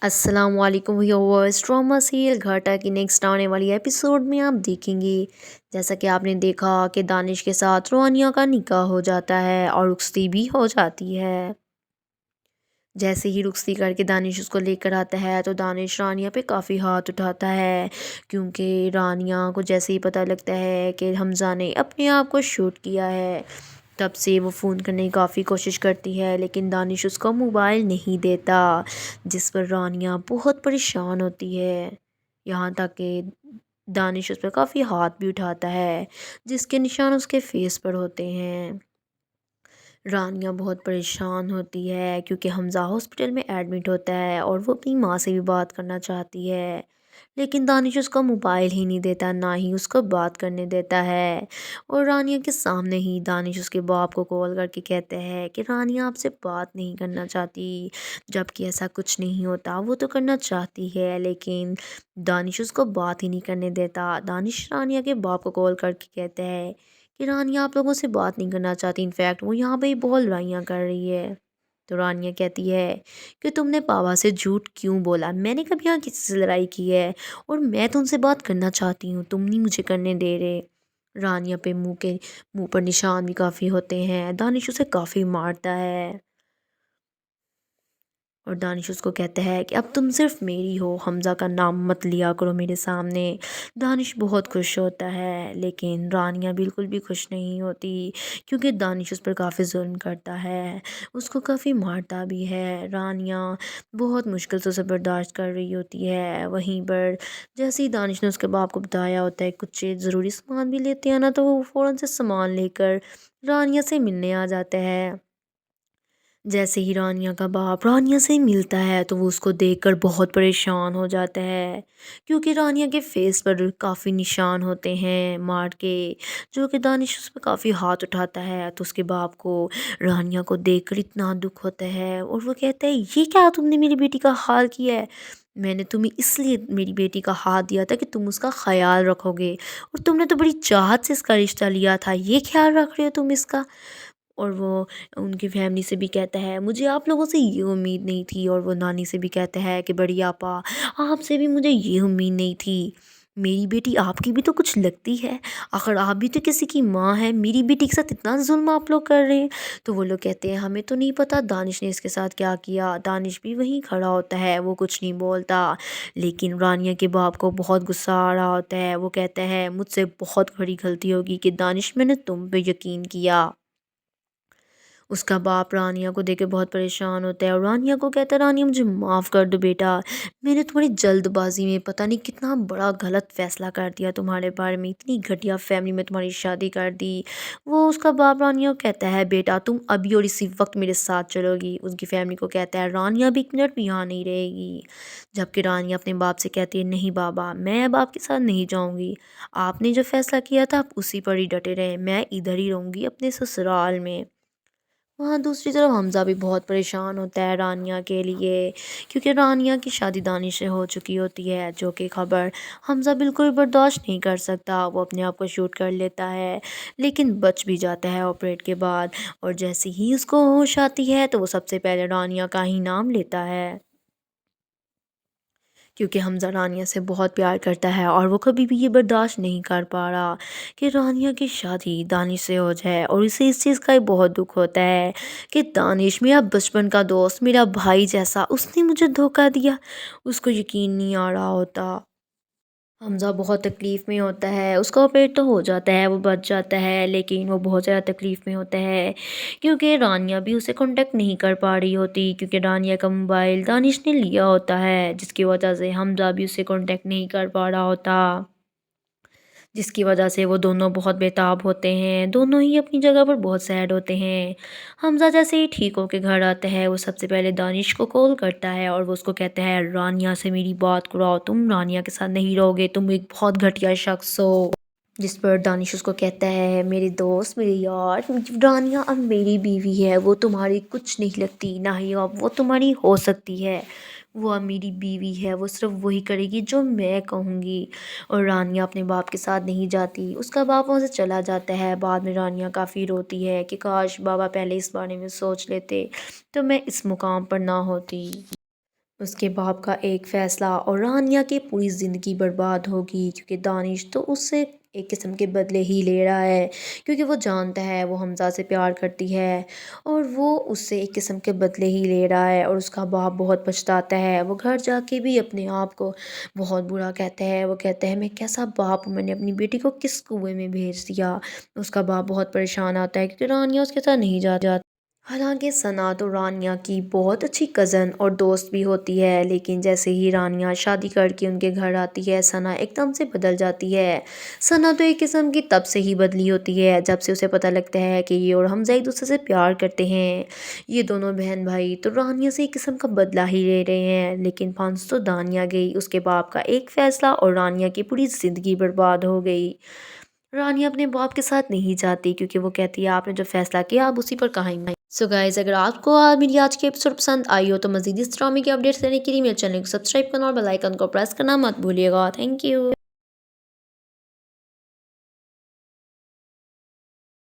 अस्सलाम वालेकुम viewers. Drama serial घाटा की नेक्स्ट आने वाली एपिसोड में आप देखेंगे जैसा कि आपने देखा कि दानिश के साथ रोनिया का निकाह हो जाता है और रुखसती भी हो जाती है। जैसे ही रुखसती करके दानिश उसको लेकर आता है तो दानिश रानिया पे काफ़ी हाथ उठाता है, क्योंकि रानिया को जैसे ही पता लगता है कि हमज़ा ने अपने आप को शूट किया है, तब से वो फ़ोन करने की काफ़ी कोशिश करती है, लेकिन दानिश उसको मोबाइल नहीं देता, जिस पर रानिया बहुत परेशान होती है। यहाँ तक कि दानिश उस पर काफ़ी हाथ भी उठाता है, जिसके निशान उसके फेस पर होते हैं। रानिया बहुत परेशान होती है क्योंकि हमज़ा हॉस्पिटल में एडमिट होता है और वो अपनी माँ से भी बात करना चाहती है, लेकिन दानिश उसका मोबाइल ही नहीं देता, ना ही उसको बात करने देता है। और रानिया के सामने ही दानिश उसके बाप को कॉल करके कहते हैं कि रानिया आपसे बात नहीं करना चाहती, जबकि ऐसा कुछ नहीं होता, वो तो करना चाहती है, लेकिन दानिश उसको बात ही नहीं करने देता। दानिश रानिया के बाप को कॉल करके कहते हैं कि रानिया आप लोगों से बात नहीं करना चाहती, इनफैक्ट वो यहाँ पे ही बहुत लड़ाइयाँ कर रही है। तो रानिया कहती है कि तुमने पापा से झूठ क्यों बोला, मैंने कभी यहाँ किसी से लड़ाई की है, और मैं तो उनसे बात करना चाहती हूँ, तुम नहीं मुझे करने दे रहे। रानिया पे मुंह पर निशान भी काफ़ी होते हैं। दानिश उसे काफ़ी मारता है और दानिश उसको कहता है कि अब तुम सिर्फ मेरी हो, हमज़ा का नाम मत लिया करो मेरे सामने। दानिश बहुत खुश होता है, लेकिन रानिया बिल्कुल भी खुश नहीं होती, क्योंकि दानिश उस पर काफ़ी जुल्म करता है, उसको काफ़ी मारता भी है। रानिया बहुत मुश्किल से उसे बर्दाश्त कर रही होती है। वहीं पर जैसे ही दानिश ने उसके बाप को बताया होता है कुछ ज़रूरी सामान भी लेते हैं ना, तो वो फ़ौरन से सामान लेकर रानिया से मिलने आ जाता है। जैसे ही रानिया का बाप रानिया से मिलता है तो वो उसको देखकर बहुत परेशान हो जाता है, क्योंकि रानिया के फेस पर काफ़ी निशान होते हैं मार के, जो कि दानिश उस पर काफ़ी हाथ उठाता है। तो उसके बाप को रानिया को देखकर इतना दुख होता है और वो कहता है ये क्या तुमने मेरी बेटी का हाल किया है, मैंने तुम्हें इसलिए मेरी बेटी का हाथ दिया था कि तुम उसका ख्याल रखोगे, और तुमने तो बड़ी चाहत से इसका रिश्ता लिया था, ये ख्याल रख रहे हो तुम इसका। और वो उनकी फैमिली से भी कहता है मुझे आप लोगों से ये उम्मीद नहीं थी, और वो नानी से भी कहता है कि बड़ी आपा आपसे भी मुझे ये उम्मीद नहीं थी, मेरी बेटी आपकी भी तो कुछ लगती है, आखिर आप भी तो किसी की माँ है, मेरी बेटी के साथ इतना जुल्म आप लोग कर रहे हैं। तो वो लोग कहते हैं हमें तो नहीं पता दानिश ने इसके साथ क्या किया। दानिश भी वहीं खड़ा होता है, वो कुछ नहीं बोलता, लेकिन रानिया के बाप को बहुत गुस्सा आ रहा होता है। वो कहता है मुझसे बहुत बड़ी गलती होगी कि दानिश मैंने तुम पे यकीन किया। उसका बाप रानिया को देख के बहुत परेशान होता है और रानिया को कहता है रानिया मुझे माफ़ कर दो बेटा, मैंने तुम्हारी जल्दबाजी में पता नहीं कितना बड़ा गलत फ़ैसला कर दिया तुम्हारे बारे में, इतनी घटिया फैमिली में तुम्हारी शादी कर दी। वो उसका बाप रानिया को कहता है बेटा तुम अभी और इसी वक्त मेरे साथ चलोगी। उसकी फैमिली को कहता है रानिया भी 1 मिनट भी यहाँ नहीं रहेगी, जबकि रानिया अपने बाप से कहती है नहीं बाबा मैं अब आपके साथ नहीं जाऊँगी, आपने जो फ़ैसला किया था आप उसी पर ही डटे रहें, मैं इधर ही रहूँगी अपने ससुराल में। वहाँ दूसरी तरफ हमज़ा भी बहुत परेशान होता है रानिया के लिए, क्योंकि रानिया की शादी दानिश से हो चुकी होती है, जो कि खबर हमज़ा बिल्कुल बर्दाश्त नहीं कर सकता। वो अपने आप को शूट कर लेता है, लेकिन बच भी जाता है ऑपरेट के बाद, और जैसे ही उसको होश आती है तो वो सबसे पहले रानिया का ही नाम लेता है, क्योंकि हमज़ा रानिया से बहुत प्यार करता है और वो कभी भी ये बर्दाश्त नहीं कर पा रहा कि रानिया की शादी दानिश से हो जाए। और इसे इस चीज़ का ही बहुत दुख होता है कि दानिश मेरा बचपन का दोस्त, मेरा भाई जैसा, उसने मुझे धोखा दिया, उसको यकीन नहीं आ रहा होता। हमज़ा बहुत तकलीफ़ में होता है, उसका ऑपरेट तो हो जाता है, वो बच जाता है, लेकिन वो बहुत ज़्यादा तकलीफ़ में होता है, क्योंकि रानिया भी उसे कॉन्टेक्ट नहीं कर पा रही होती, क्योंकि रानिया का मोबाइल दानिश ने लिया होता है, जिसकी वजह से हमज़ा भी उससे कॉन्टेक्ट नहीं कर पा रहा होता, जिसकी वजह से वो दोनों बहुत बेताब होते हैं, दोनों ही अपनी जगह पर बहुत सैड होते हैं। हमज़ा जैसे ही ठीक होके घर आता है, वो सबसे पहले दानिश को कॉल करता है और वो उसको कहता है रानिया से मेरी बात कराओ, तुम रानिया के साथ नहीं रहोगे, तुम एक बहुत घटिया शख्स हो। जिस पर दानिश उसको कहता है मेरे दोस्त, मेरे यार, रानिया अब मेरी बीवी है, वो तुम्हारी कुछ नहीं लगती, ना ही अब वो तुम्हारी हो सकती है, वो अब मेरी बीवी है, वो सिर्फ वही करेगी जो मैं कहूँगी। और रानिया अपने बाप के साथ नहीं जाती, उसका बाप वहाँ से चला जाता है। बाद में रानिया काफ़ी रोती है कि काश बाबा पहले इस बारे में सोच लेते तो मैं इस मुकाम पर ना होती। اس کے باپ کا ایک فیصلہ اور رانیہ کی پوری زندگی برباد ہوگی، کیونکہ دانش تو اس سے ایک قسم کے بدلے ہی لے رہا ہے، کیونکہ وہ جانتا ہے وہ حمزہ سے پیار کرتی ہے اور وہ اس سے ایک قسم کے بدلے ہی لے رہا ہے، اور اس کا باپ بہت پچھتاتا ہے۔ وہ گھر جا کے بھی اپنے آپ کو بہت برا کہتا ہے، وہ کہتا ہے میں کیسا باپ ہوں، میں نے اپنی بیٹی کو کس کنویں میں بھیج دیا۔ اس کا باپ بہت پریشان آتا ہے کیونکہ رانیہ اس کے ساتھ نہیں جاتا۔ حالانکہ ثنا تو رانیہ کی بہت اچھی کزن اور دوست بھی ہوتی ہے، لیکن جیسے ہی رانیہ شادی کر کے ان کے گھر آتی ہے ثنا ایک دم سے بدل جاتی ہے۔ ثنا تو ایک قسم کی تب سے ہی بدلی ہوتی ہے جب سے اسے پتہ لگتا ہے کہ یہ اور حمزہ ایک دوسرے سے پیار کرتے ہیں۔ یہ دونوں بہن بھائی تو رانیہ سے ایک قسم کا بدلہ ہی لے رہے ہیں، لیکن پھنس تو دانیہ گئی، اس کے باپ کا ایک فیصلہ اور رانیہ کی پوری زندگی برباد ہو گئی۔ رانیہ اپنے باپ کے ساتھ نہیں جاتی کیونکہ وہ کہتی ہے آپ نے جو فیصلہ کیا آپ اسی پر قائم رہیں۔ سو گائز، اگر آپ کو میری آج کی ایپیسوڈ پسند آئی ہو تو مزید اس ڈرامے کی اپڈیٹس لینے کے لیے میرے چینل کو سبسکرائب کرنا اور بیل آئیکن کو پریس کرنا مت بھولیے گا۔ Thank you.